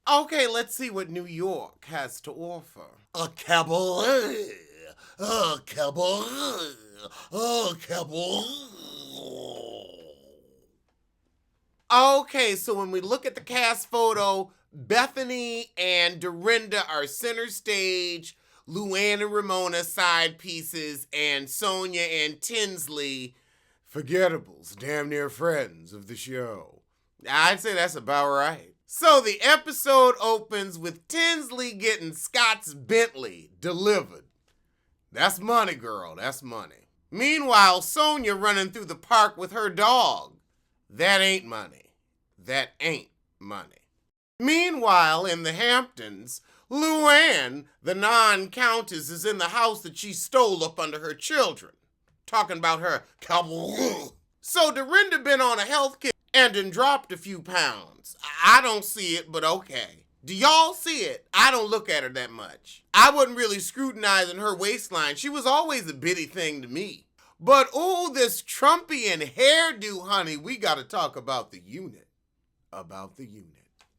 Okay, let's see what New York has to offer. A cabaret. A cabaret. A cabaret. Okay, so when we look at the cast photo, Bethany and Dorinda are center stage, LuAnn and Ramona side pieces, and Sonia and Tinsley, forgettables, damn near friends of the show. I'd say that's about right. So the episode opens with Tinsley getting Scott's Bentley delivered. That's money, girl, that's money. Meanwhile, Sonia running through the park with her dog. That ain't money. That ain't money. Meanwhile, in the Hamptons, LuAnn, the non-countess, is in the house that she stole up under her children. Talking about her cowboy. So Dorinda been on a health kick and done dropped a few pounds. I don't see it, but okay. Do y'all see it? I don't look at her that much. I wasn't really scrutinizing her waistline. She was always a bitty thing to me. But ooh, this Trumpian hairdo, honey, we gotta talk about the unit. About the unit.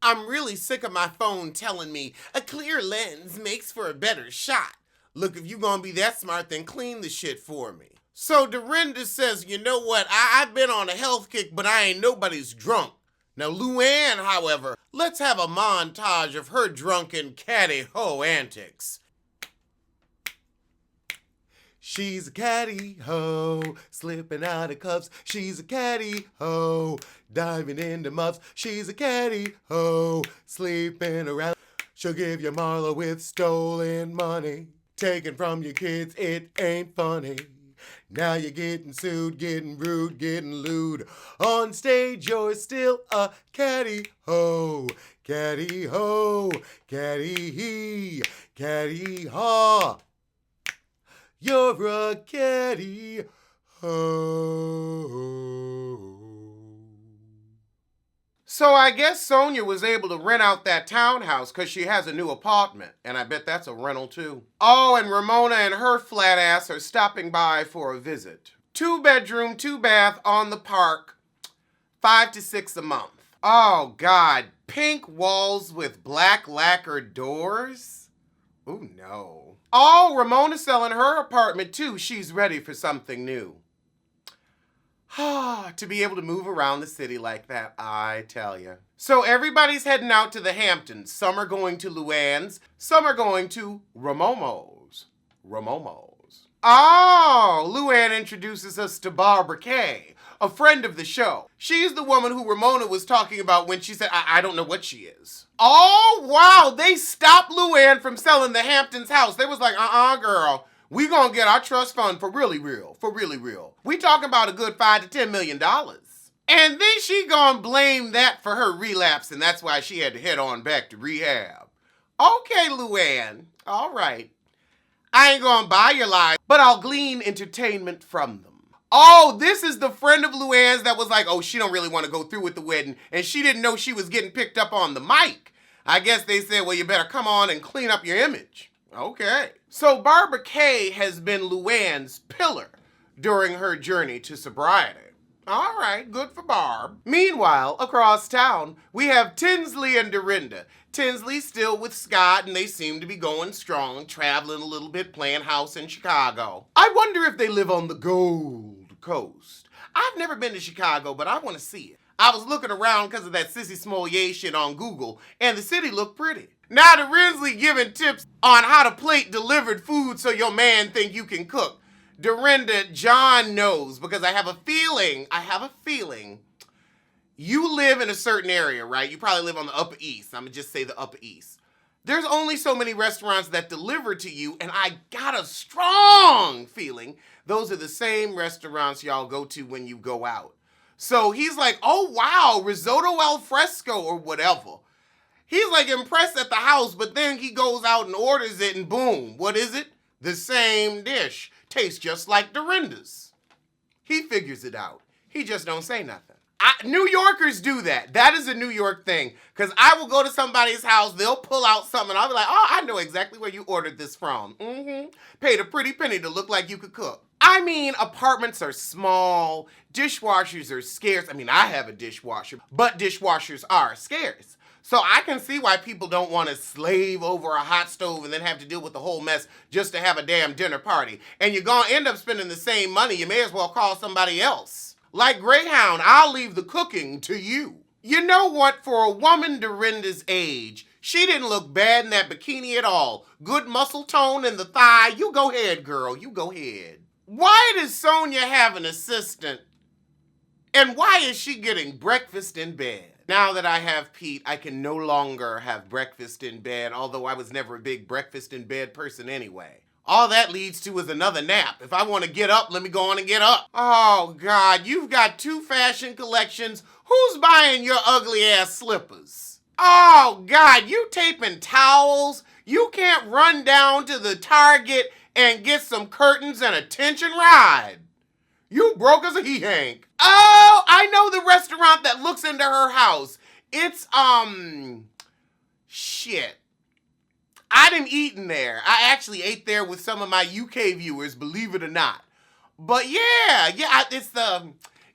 I'm really sick of my phone telling me a clear lens makes for a better shot. Look, if you gonna be that smart, then clean the shit for me. So Dorinda says, you know what, I've been on a health kick, but I ain't nobody's drunk. Now LuAnn, however, let's have a montage of her drunken catty-ho antics. She's a catty-ho, slipping out of cuffs. She's a catty-ho, diving into muffs. She's a catty-ho, sleeping around. She'll give you Marla with stolen money. Taken from your kids, it ain't funny. Now you're getting sued, getting rude, getting lewd. On stage, you're still a catty-ho. Catty-ho, catty-he, catty-ha. You're a catty-ho. So I guess Sonia was able to rent out that townhouse because she has a new apartment, and I bet that's a rental too. Oh, and Ramona and her flat ass are stopping by for a visit. 2-bedroom, 2-bath on the park, $5 to $6 a month. Oh God, pink walls with black lacquer doors? Ooh, no. Oh, Ramona's selling her apartment too. She's ready for something new. To be able to move around the city like that, I tell you. So everybody's heading out to the Hamptons. Some are going to LuAnn's. Some are going to Ramomo's. Oh, LuAnn introduces us to Barbara Kay, a friend of the show. She's the woman who Ramona was talking about when she said, I don't know what she is. Oh, wow, they stopped LuAnn from selling the Hamptons house. They was like, girl. We gonna get our trust fund for really real. We talking about a good $5 to $10 million. And then she gonna blame that for her relapse, and that's why she had to head on back to rehab. Okay, LuAnn, all right. I ain't gonna buy your lies, but I'll glean entertainment from them. Oh, this is the friend of LuAnn's that was like, oh, she don't really want to go through with the wedding, and she didn't know she was getting picked up on the mic. I guess they said, well, you better come on and clean up your image. Okay. So Barbara Kay has been LuAnn's pillar during her journey to sobriety. All right, good for Barb. Meanwhile, across town, we have Tinsley and Dorinda. Tinsley's still with Scott, and they seem to be going strong, traveling a little bit, playing house in Chicago. I wonder if they live on the Gold Coast. I've never been to Chicago, but I want to see it. I was looking around because of that Sissy Smollett shit on Google, and the city looked pretty. Now Dorinda giving tips on how to plate delivered food so your man think you can cook. Dorinda, John knows, because I have a feeling you live in a certain area, right? You probably live on the Upper East. I'm gonna just say the Upper East. There's only so many restaurants that deliver to you, and I got a strong feeling those are the same restaurants y'all go to when you go out. So he's like, oh wow, risotto al fresco or whatever. He's like impressed at the house, but then he goes out and orders it and boom, what is it? The same dish. Tastes just like Dorinda's. He figures it out. He just don't say nothing. New Yorkers do that. That is a New York thing. Because I will go to somebody's house, they'll pull out something, and I'll be like, oh, I know exactly where you ordered this from. Paid a pretty penny to look like you could cook. I mean, apartments are small, dishwashers are scarce. I mean, I have a dishwasher, but dishwashers are scarce. So I can see why people don't want to slave over a hot stove and then have to deal with the whole mess just to have a damn dinner party. And you're going to end up spending the same money. You may as well call somebody else. Like Greyhound, I'll leave the cooking to you. You know what? For a woman Dorinda's age, she didn't look bad in that bikini at all. Good muscle tone in the thigh. You go ahead, girl. You go ahead. Why does Sonia have an assistant? And why is she getting breakfast in bed? Now that I have Pete, I can no longer have breakfast in bed, although I was never a big breakfast in bed person anyway. All that leads to is another nap. If I want to get up, let me go on and get up. Oh, God, you've got 2 fashion collections. Who's buying your ugly-ass slippers? Oh, God, you taping towels? You can't run down to the Target and get some curtains and a tension ride. You broke as a he-hank. Oh, I know the restaurant that looks into her house. It's, shit. I didn't eat in there. I actually ate there with some of my UK viewers, believe it or not. But yeah,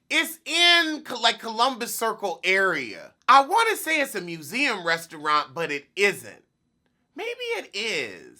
it's in like Columbus Circle area. I want to say it's a museum restaurant, but it isn't. Maybe it is.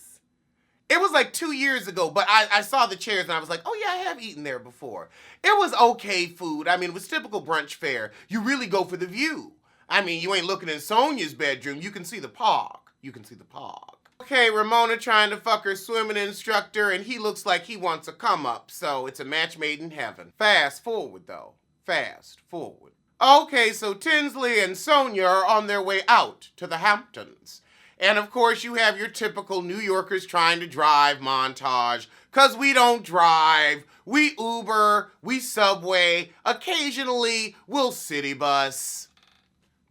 It was like 2 years ago, but I saw the chairs and I was like, oh yeah, I have eaten there before. It was okay food. I mean, it was typical brunch fare. You really go for the view. I mean, you ain't looking in Sonia's bedroom. You can see the park. You can see the park. Okay, Ramona trying to fuck her swimming instructor and he looks like he wants a come up, so it's a match made in heaven. Fast forward though. Fast forward. Okay, so Tinsley and Sonia are on their way out to the Hamptons. And of course, you have your typical New Yorkers trying to drive montage. Because we don't drive. We Uber. We Subway. Occasionally, we'll city bus.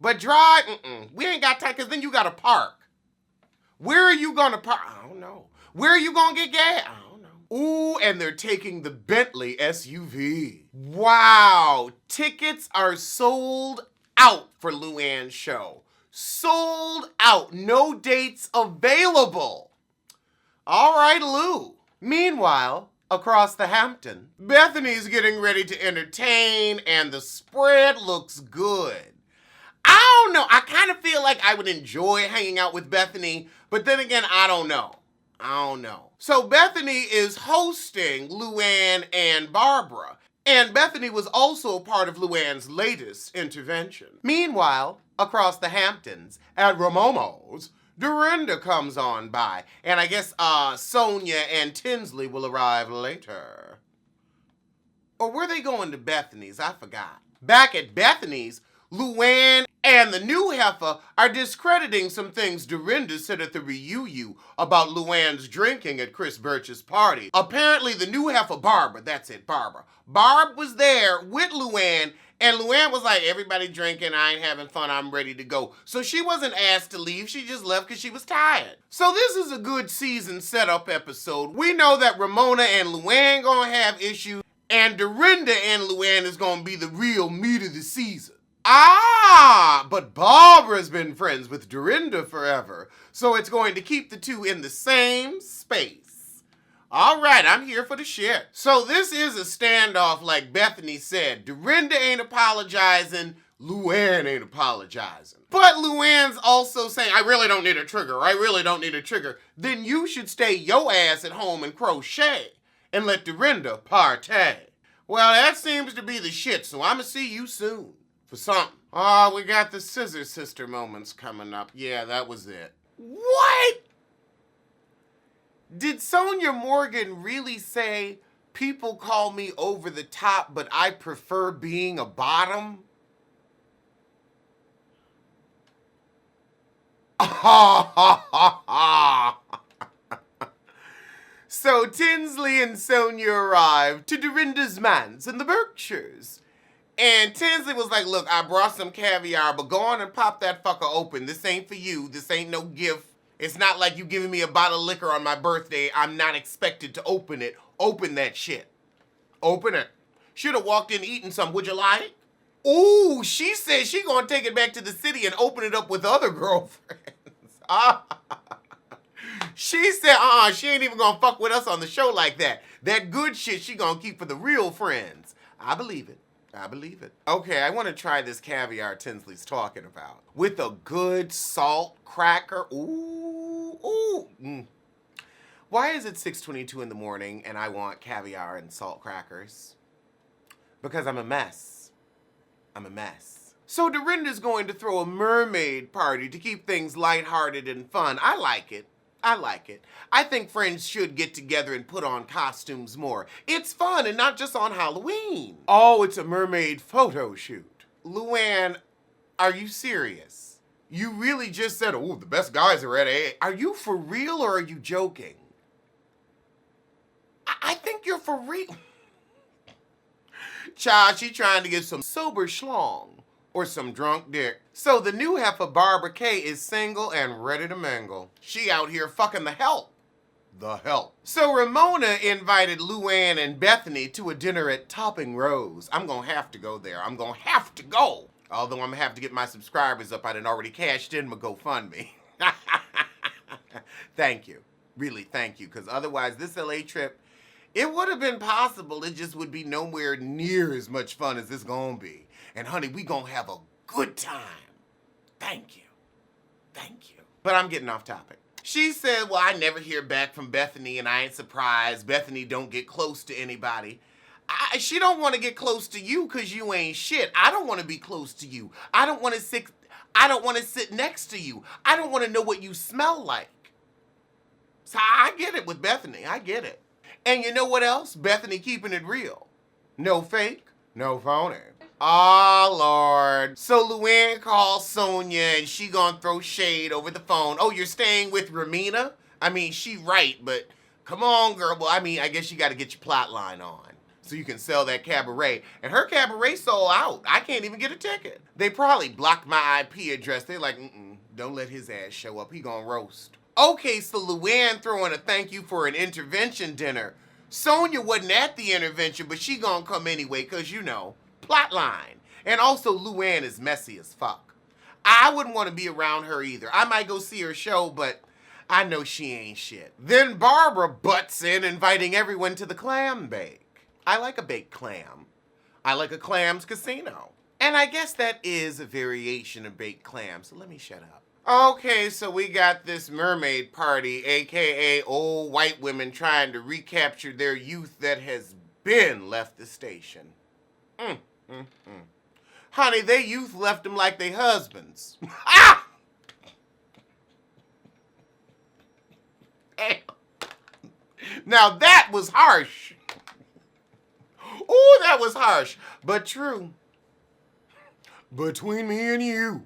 But drive, we ain't got time because then you got to park. Where are you going to park? I don't know. Where are you going to get gas? I don't know. Ooh, and they're taking the Bentley SUV. Wow. Tickets are sold out for LuAnn's show. Sold out. No dates available. All right, Lou. Meanwhile, across the Hampton, Bethany's getting ready to entertain and the spread looks good. I don't know. I kind of feel like I would enjoy hanging out with Bethany, but then again, I don't know. So Bethany is hosting LuAnn and Barbara, and Bethany was also a part of LuAnn's latest intervention. Meanwhile, across the Hamptons, at Ramonas, Dorinda comes on by, and I guess Sonia and Tinsley will arrive later. Or were they going to Bethany's? I forgot. Back at Bethany's, LuAnn and the new heifer are discrediting some things Dorinda said at the reunion about LuAnn's drinking at Chris Birch's party. Apparently the new heifer, Barbara, that's it, Barbara. Barb was there with LuAnn, and LuAnn was like, everybody drinking, I ain't having fun, I'm ready to go. So she wasn't asked to leave, she just left because she was tired. So this is a good season setup episode. We know that Ramona and LuAnn gonna have issues, and Dorinda and LuAnn is gonna be the real meat of the season. But Barbara's been friends with Dorinda forever, so it's going to keep the two in the same space. All right, I'm here for the shit. So this is a standoff like Bethany said. Dorinda ain't apologizing, LuAnn ain't apologizing. But LuAnn's also saying, I really don't need a trigger. Then you should stay your ass at home and crochet and let Dorinda partay. Well, that seems to be the shit, so I'ma see you soon. For something. Oh, we got the Scissor Sister moments coming up. Yeah, that was it. What? Did Sonia Morgan really say, people call me over the top, but I prefer being a bottom? So Tinsley and Sonia arrived to Dorinda's manse in the Berkshires. And Tinsley was like, look, I brought some caviar, but go on and pop that fucker open. This ain't for you. This ain't no gift. It's not like you giving me a bottle of liquor on my birthday. I'm not expected to open it. Open that shit. Open it. Should have walked in eating some. Would you like? Ooh, she said she gonna take it back to the city and open it up with other girlfriends. She said, she ain't even gonna fuck with us on the show like that. That good shit she gonna keep for the real friends. I believe it. I believe it. Okay, I want to try this caviar Tinsley's talking about. With a good salt cracker. Ooh, ooh. Why is it 6:22 in the morning and I want caviar and salt crackers? Because I'm a mess. I'm a mess. So Dorinda's going to throw a mermaid party to keep things lighthearted and fun. I like it. I like it. I think friends should get together and put on costumes more. It's fun and not just on Halloween. Oh, it's a mermaid photo shoot. LuAnn, are you serious? You really just said, oh, the best guys are at A. Are you for real or are you joking? I think you're for real. Child, she trying to get some sober schlong or some drunk dick. So the new heifer Barbara K is single and ready to mingle. She out here fucking the help. The help. So Ramona invited LuAnn and Bethany to a dinner at Topping Rose. I'm gonna have to go there. I'm gonna have to go. Although I'm gonna have to get my subscribers up. I done already cashed in my GoFundMe. Thank you. Really, thank you. Because otherwise this LA trip, it would have been possible. It just would be nowhere near as much fun as it's gonna be. And honey, we gonna have a good time. Thank you. Thank you. But I'm getting off topic. She said, well, I never hear back from Bethany and I ain't surprised. Bethany don't get close to anybody. She don't want to get close to you because you ain't shit. I don't want to be close to you. I don't want to sit next to you. I don't want to know what you smell like. So I get it with Bethany. I get it. And you know what else? Bethany keeping it real. No fake, no phony. Oh, Lord. So LuAnn calls Sonia and she gonna throw shade over the phone. Oh, you're staying with Ramina? I mean, she right, but come on, girl. Well, I mean, I guess you gotta get your plot line on so you can sell that cabaret. And her cabaret sold out. I can't even get a ticket. They probably blocked my IP address. They're like, don't let his ass show up. He gonna roast. Okay, so LuAnn throwing a thank you for an intervention dinner. Sonia wasn't at the intervention, but she gonna come anyway, cause you know, plot line. And also LuAnn is messy as fuck. I wouldn't want to be around her either. I might go see her show, but I know she ain't shit. Then Barbara butts in, inviting everyone to the clam bake. I like a baked clam. I like a clams casino. And I guess that is a variation of baked clams, so let me shut up. Okay, so we got this mermaid party, aka old white women trying to recapture their youth that has been left the station. Honey, their youth left them like they husbands. Ah! Now that was harsh. Ooh, that was harsh, but true. Between me and you.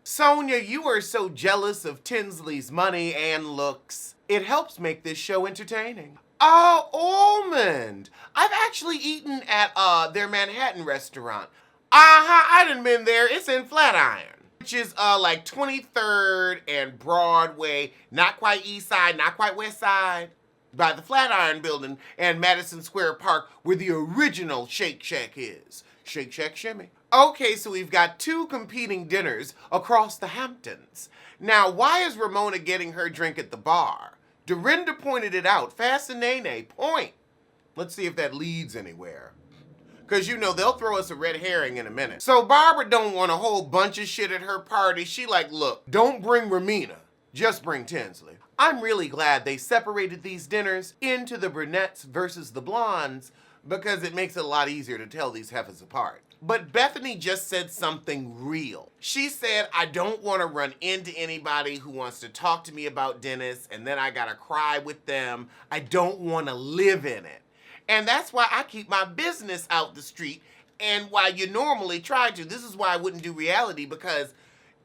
Sonia, you are so jealous of Tinsley's money and looks. It helps make this show entertaining. Almond. I've actually eaten at their Manhattan restaurant. I done been there. It's in Flatiron, which is like 23rd and Broadway. Not quite East Side, not quite West Side. By the Flatiron Building and Madison Square Park, where the original Shake Shack is. Shake Shack Shimmy. Okay, so we've got two competing dinners across the Hamptons. Now, why is Ramona getting her drink at the bar? Dorinda pointed it out. Fascinene, point. Let's see if that leads anywhere. Because, you know, they'll throw us a red herring in a minute. So Barbara don't want a whole bunch of shit at her party. She like, look, don't bring Ramina. Just bring Tinsley. I'm really glad they separated these dinners into the brunettes versus the blondes because it makes it a lot easier to tell these heifers apart. But Bethany just said something real. She said, I don't want to run into anybody who wants to talk to me about Dennis and then I gotta cry with them. I don't want to live in it. And that's why I keep my business out the street and why you normally try to. This is why I wouldn't do reality, because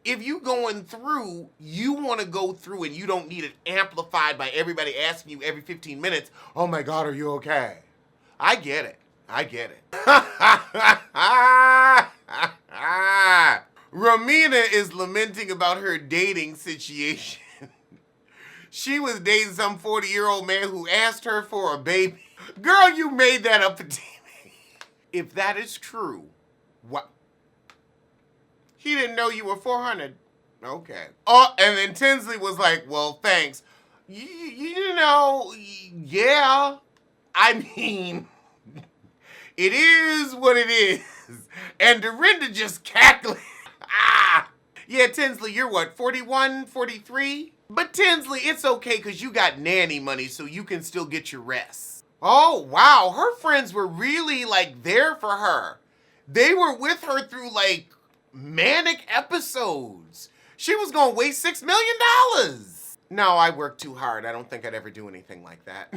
if you going through, you want to go through and you don't need it amplified by everybody asking you every 15 minutes, oh my God, are you okay? I get it. I get it. Ramina is lamenting about her dating situation. She was dating some 40-year-old man who asked her for a baby. Girl, you made that up for TV. If that is true, what? He didn't know you were 400. Okay. Oh, and then Tinsley was like, well, thanks. You know, yeah. I mean, It is what it is. And Dorinda just cackling. Ah! Yeah, Tinsley, you're what, 41, 43? But Tinsley, it's okay because you got nanny money so you can still get your rest. Oh, wow. Her friends were really, like, there for her. They were with her through, like, manic episodes. She was going to waste $6 million. No, I work too hard. I don't think I'd ever do anything like that.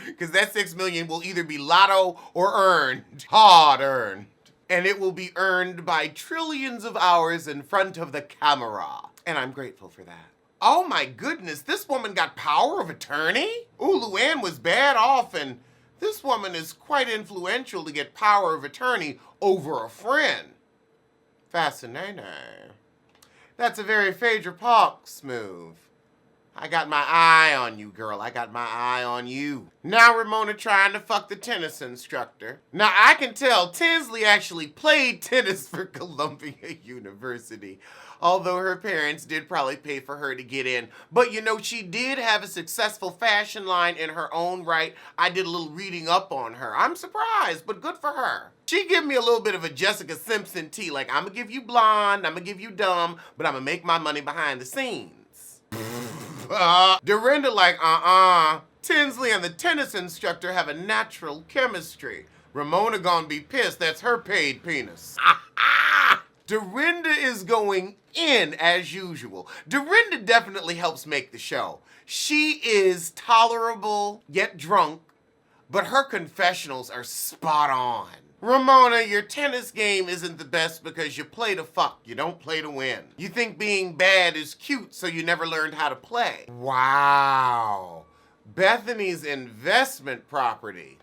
Because that $6 million will either be lotto or earned. Hard earned. And it will be earned by trillions of hours in front of the camera. And I'm grateful for that. Oh my goodness, this woman got power of attorney? Ooh, LuAnn was bad off, and this woman is quite influential to get power of attorney over a friend. Fascinating. That's a very Phaedra Parks move. I got my eye on you, girl. I got my eye on you. Now Ramona trying to fuck the tennis instructor. Now I can tell Tinsley actually played tennis for Columbia University, although her parents did probably pay for her to get in. But you know, she did have a successful fashion line in her own right. I did a little reading up on her. I'm surprised, but good for her. She give me a little bit of a Jessica Simpson tea, like I'm gonna give you blonde, I'm gonna give you dumb, but I'm gonna make my money behind the scenes. Dorinda like, Tinsley and the tennis instructor have a natural chemistry. Ramona gonna be pissed, that's her paid penis. Dorinda is going in as usual. Dorinda definitely helps make the show. She is tolerable, yet drunk, but her confessionals are spot on. Ramona, your tennis game isn't the best because you play to fuck, you don't play to win. You think being bad is cute, so you never learned how to play. Wow. Bethany's investment property.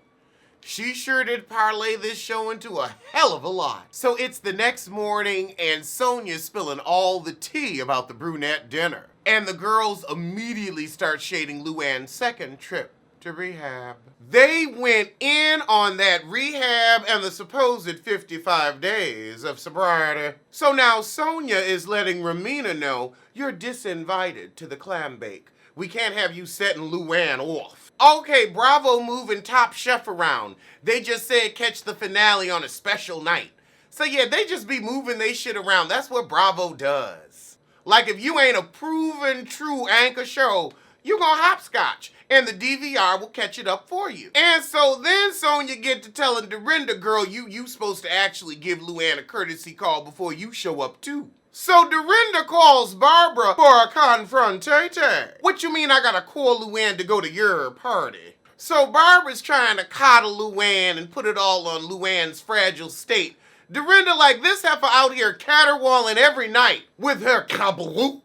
She sure did parlay this show into a hell of a lot. So it's the next morning and Sonia's spilling all the tea about the brunette dinner. And the girls immediately start shading LuAnn's second trip to rehab. They went in on that rehab and the supposed 55 days of sobriety. So now Sonia is letting Ramina know you're disinvited to the clam bake. We can't have you setting LuAnn off. Okay, Bravo moving Top Chef around. They just said catch the finale on a special night. So yeah, they just be moving they shit around. That's what Bravo does. Like if you ain't a proven true anchor show, you gonna hopscotch, and the DVR will catch it up for you. And so then Sonia get to telling Dorinda, girl, you supposed to actually give LuAnn a courtesy call before you show up too. So Dorinda calls Barbara for a confrontation. What you mean I gotta call LuAnn to go to your party? So Barbara's trying to coddle LuAnn and put it all on LuAnn's fragile state. Dorinda like this heifer out here caterwauling every night with her kabaloo.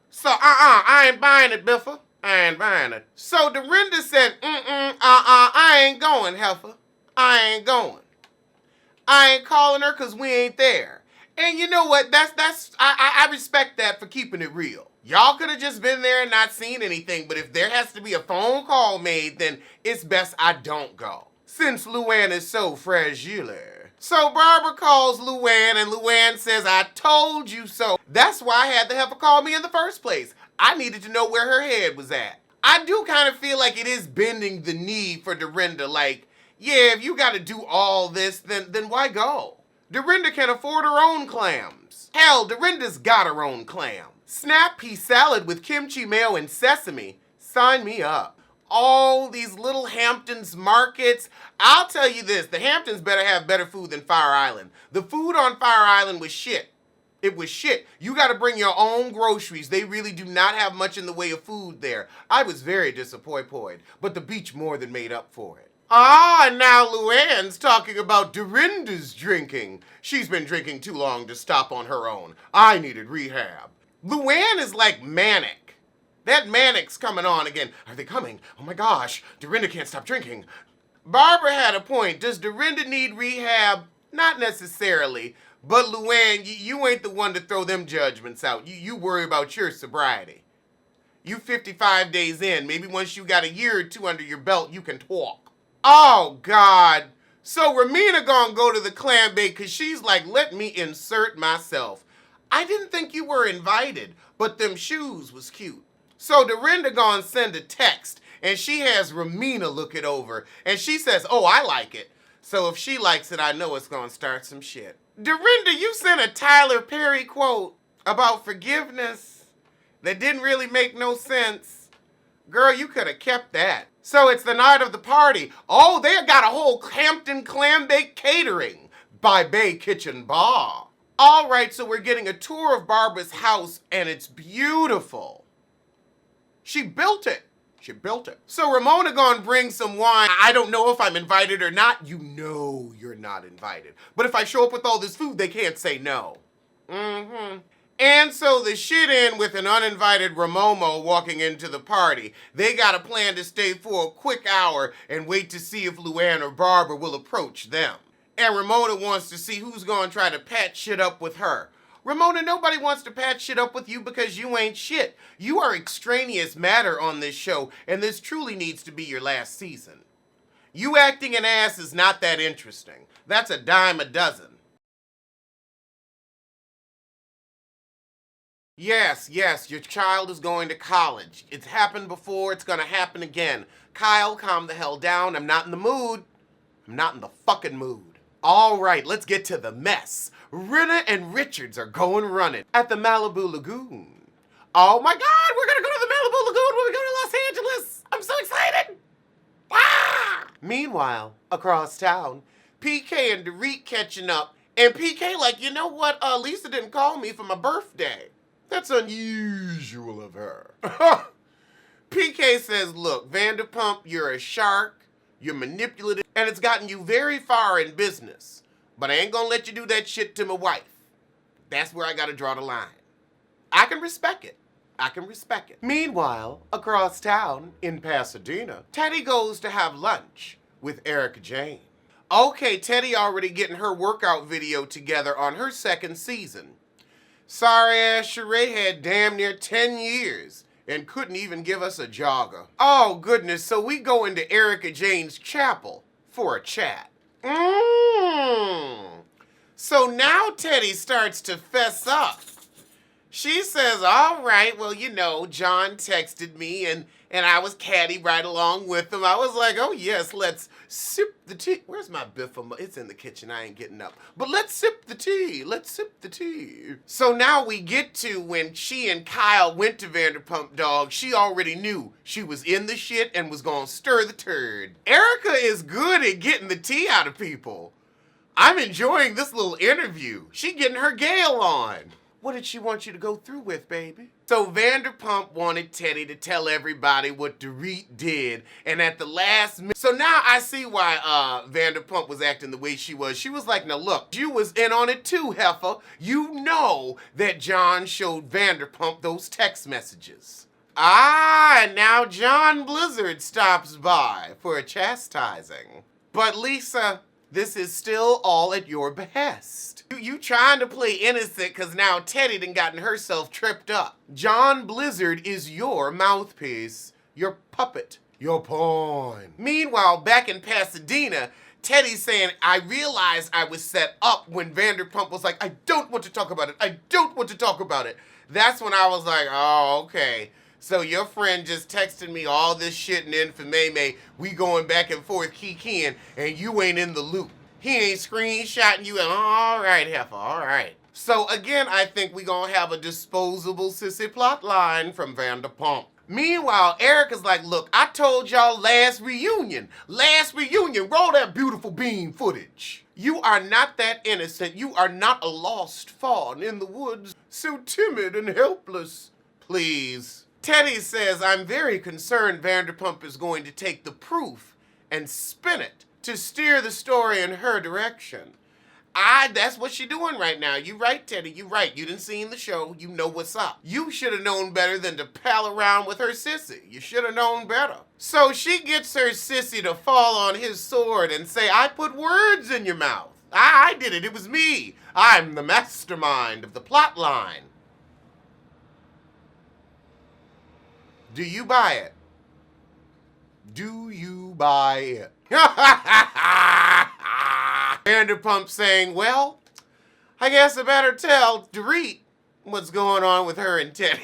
So I ain't buying it, Biffa. I ain't buying it. So Dorinda said, I ain't going, heifer. I ain't going. I ain't calling her because we ain't there. And you know what? I respect that for keeping it real. Y'all could have just been there and not seen anything, but if there has to be a phone call made, then it's best I don't go, since LuAnn is so fragile. So Barbara calls LuAnn, and LuAnn says, I told you so. That's why I had to have her call me in the first place. I needed to know where her head was at. I do kind of feel like it is bending the knee for Dorinda. Like, yeah, if you got to do all this, then why go? Dorinda can afford her own clams. Hell, Dorinda's got her own clam. Snap pea salad with kimchi mayo and sesame. Sign me up. All these little Hamptons markets. I'll tell you this, the Hamptons better have better food than Fire Island. The food on Fire Island was shit. It was shit. You got to bring your own groceries. They really do not have much in the way of food there. I was very disappointed, but the beach more than made up for it. And now LuAnn's talking about Dorinda's drinking. She's been drinking too long to stop on her own. I needed rehab. LuAnn is like manic. That manic's coming on again. Are they coming? Oh my gosh, Dorinda can't stop drinking. Barbara had a point. Does Dorinda need rehab? Not necessarily. But LuAnn, you ain't the one to throw them judgments out. You worry about your sobriety. You 55 days in. Maybe once you got a year or two under your belt, you can talk. Oh, God. So Ramina gonna go to the clam bake because she's like, let me insert myself. I didn't think you were invited, but them shoes was cute. So Dorinda gonna send a text, and she has Ramina look it over, and she says, oh, I like it. So if she likes it, I know it's gonna start some shit. Dorinda, you sent a Tyler Perry quote about forgiveness that didn't really make no sense. Girl, you could have kept that. So it's the night of the party. Oh, they got a whole Hampton clam bake catering by Bay Kitchen Bar. All right, so we're getting a tour of Barbara's house, and it's beautiful. She built it. She built it. So Ramona gonna bring some wine. I don't know if I'm invited or not. You know you're not invited. But if I show up with all this food, they can't say no. And so the shit in with an uninvited Ramomo walking into the party. They got a plan to stay for a quick hour and wait to see if LuAnn or Barbara will approach them. And Ramona wants to see who's gonna try to patch shit up with her. Ramona, nobody wants to patch shit up with you because you ain't shit. You are extraneous matter on this show, and this truly needs to be your last season. You acting an ass is not that interesting. That's a dime a dozen. Yes, your child is going to college. It's happened before, it's gonna happen again. Kyle, calm the hell down. I'm not in the mood. I'm not in the fucking mood. All right, let's get to the mess. Rinna and Richards are going running at the Malibu Lagoon. Oh my God, we're gonna go to the Malibu Lagoon when we go to Los Angeles. I'm so excited. Ah! Meanwhile, across town, PK and Dorit catching up, and PK like, you know what? Lisa didn't call me for my birthday. That's unusual of her. PK says, look, Vanderpump, you're a shark, you're manipulative, and it's gotten you very far in business. But I ain't gonna let you do that shit to my wife. That's where I gotta draw the line. I can respect it. I can respect it. Meanwhile, across town in Pasadena, Teddy goes to have lunch with Erica Jane. Okay, Teddy already getting her workout video together on her second season. Sorry ass Sheree had damn near 10 years and couldn't even give us a jogger. Oh goodness, so we go into Erica Jane's chapel for a chat. So now Teddy starts to fess up. She says, all right, well, you know, John texted me and I was catty right along with him. I was like, oh yes, let's sip the tea. Where's my biffle? It's in the kitchen, I ain't getting up. But let's sip the tea, let's sip the tea. So now we get to when she and Kyle went to Vanderpump Dog, she already knew she was in the shit and was gonna stir the turd. Erica is good at getting the tea out of people. I'm enjoying this little interview. She getting her Gale on. What did she want you to go through with, baby? So Vanderpump wanted Teddy to tell everybody what Dorit did, and at the last minute, so now I see why Vanderpump was acting the way she was. She was like, now look, you was in on it too, heifer. You know that John showed Vanderpump those text messages. And now John Blizzard stops by for a chastising. But Lisa, this is still all at your behest. You trying to play innocent because now Teddy done gotten herself tripped up. John Blizzard is your mouthpiece, your puppet, your pawn. Meanwhile, back in Pasadena, Teddy's saying, I realized I was set up when Vanderpump was like, I don't want to talk about it. I don't want to talk about it. That's when I was like, oh, okay. So your friend just texted me all this shit and information. We going back and forth kikiing and you ain't in the loop. He ain't screenshotting you and all right, heifer, all right. So again, I think we gonna have a disposable sissy plot line from Vanderpump. Meanwhile, Erica's like, look, I told y'all last reunion, roll that beautiful bean footage. You are not that innocent. You are not a lost fawn in the woods, so timid and helpless. Please. Teddy says, I'm very concerned Vanderpump is going to take the proof and spin it to steer the story in her direction. That's what she's doing right now. You right, Teddy, you right. You didn't see the show. You know what's up. You should have known better than to pal around with her sissy. You should have known better. So she gets her sissy to fall on his sword and say, I put words in your mouth. I did it. It was me. I'm the mastermind of the plot line. Do you buy it? Do you buy it? Vanderpump saying, well, I guess I better tell Dorit what's going on with her and Teddy.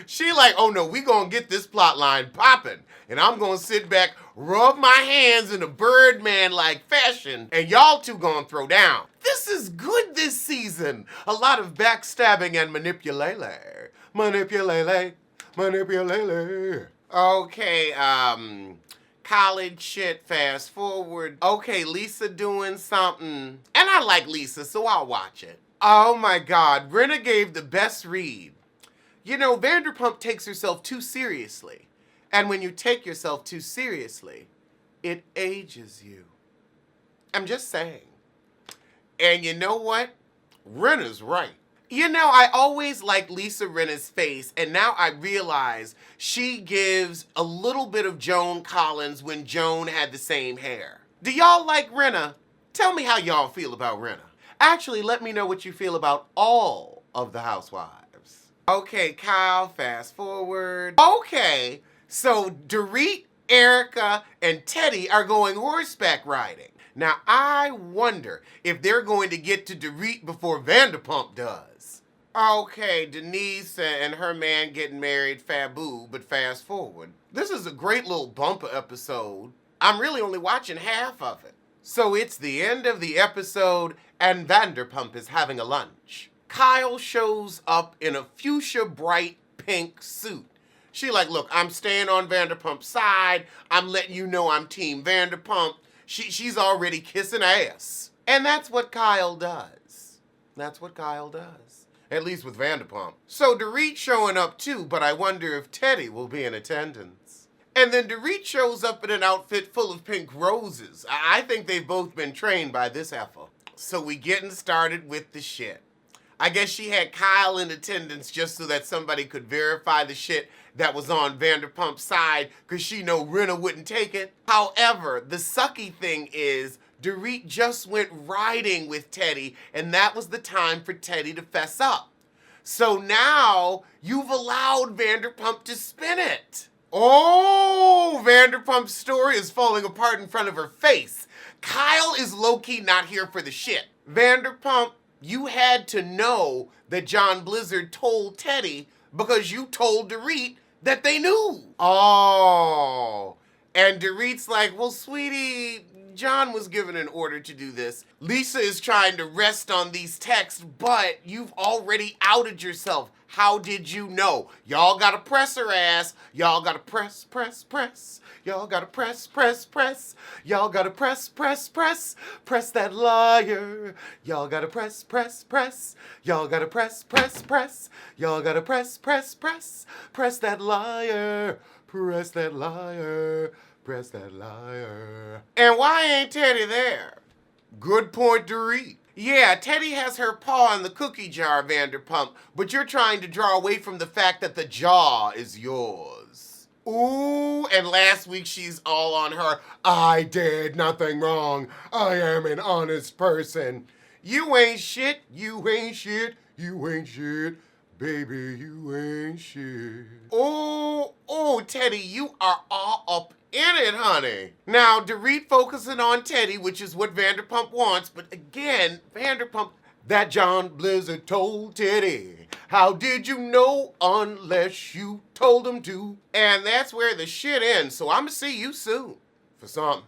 She like, oh no, we gonna get this plot line popping. And I'm gonna sit back, rub my hands in a Birdman-like fashion, and y'all two gonna throw down. This is good this season. A lot of backstabbing and manipulele. Manipulele. Manipulele. Okay, college shit, fast forward. Okay, Lisa doing something. And I like Lisa, so I'll watch it. Oh my God, Brenna gave the best read. You know, Vanderpump takes herself too seriously. And when you take yourself too seriously, it ages you. I'm just saying. And you know what? Rinna's right. You know, I always liked Lisa Rinna's face, and now I realize she gives a little bit of Joan Collins when Joan had the same hair. Do y'all like Rinna? Tell me how y'all feel about Rinna. Actually, let me know what you feel about all of the Housewives. Okay, Kyle, fast forward. Okay, so Dorit, Erica, and Teddy are going horseback riding. Now, I wonder if they're going to get to Dorit before Vanderpump does. Okay, Denise and her man getting married, Fabu, but fast forward. This is a great little bumper episode. I'm really only watching half of it. So it's the end of the episode, and Vanderpump is having a lunch. Kyle shows up in a fuchsia bright pink suit. She like, look, I'm staying on Vanderpump's side. I'm letting you know I'm Team Vanderpump. She's already kissing ass. And that's what Kyle does. That's what Kyle does. At least with Vanderpump. So Dorit showing up too, but I wonder if Teddy will be in attendance. And then Dorit shows up in an outfit full of pink roses. I think they've both been trained by this heifer. So we getting started with the shit. I guess she had Kyle in attendance just so that somebody could verify the shit that was on Vanderpump's side because she know Rinna wouldn't take it. However, the sucky thing is Dorit just went riding with Teddy, and that was the time for Teddy to fess up. So now you've allowed Vanderpump to spin it. Oh, Vanderpump's story is falling apart in front of her face. Kyle is low-key not here for the shit. Vanderpump, you had to know that John Blizzard told Teddy because you told Dorit that they knew. Oh. And Dorit's like, well, sweetie, John was given an order to do this. Lisa is trying to rest on these texts, but you've already outed yourself. How did you know? Y'all gotta press her ass. Y'all gotta press, press, press. Y'all gotta press, press, press. Y'all gotta press, press, press. Press that liar. Y'all gotta press, press, press. Y'all gotta press, press, press. Y'all gotta press, press, press. Press that liar. Press that liar. Press that liar. And why ain't Teddy there? Good point, Dorit. Yeah, Teddy has her paw in the cookie jar, Vanderpump, but you're trying to draw away from the fact that the jar is yours. Ooh, and last week she's all on her, I did nothing wrong. I am an honest person. You ain't shit, you ain't shit, you ain't shit. Baby, you ain't shit. Oh, Teddy, you are all up in it, honey. Now, Dorit focusing on Teddy, which is what Vanderpump wants, but again, Vanderpump, that John Blizzard told Teddy. How did you know unless you told him to? And that's where the shit ends, so I'm gonna see you soon for something.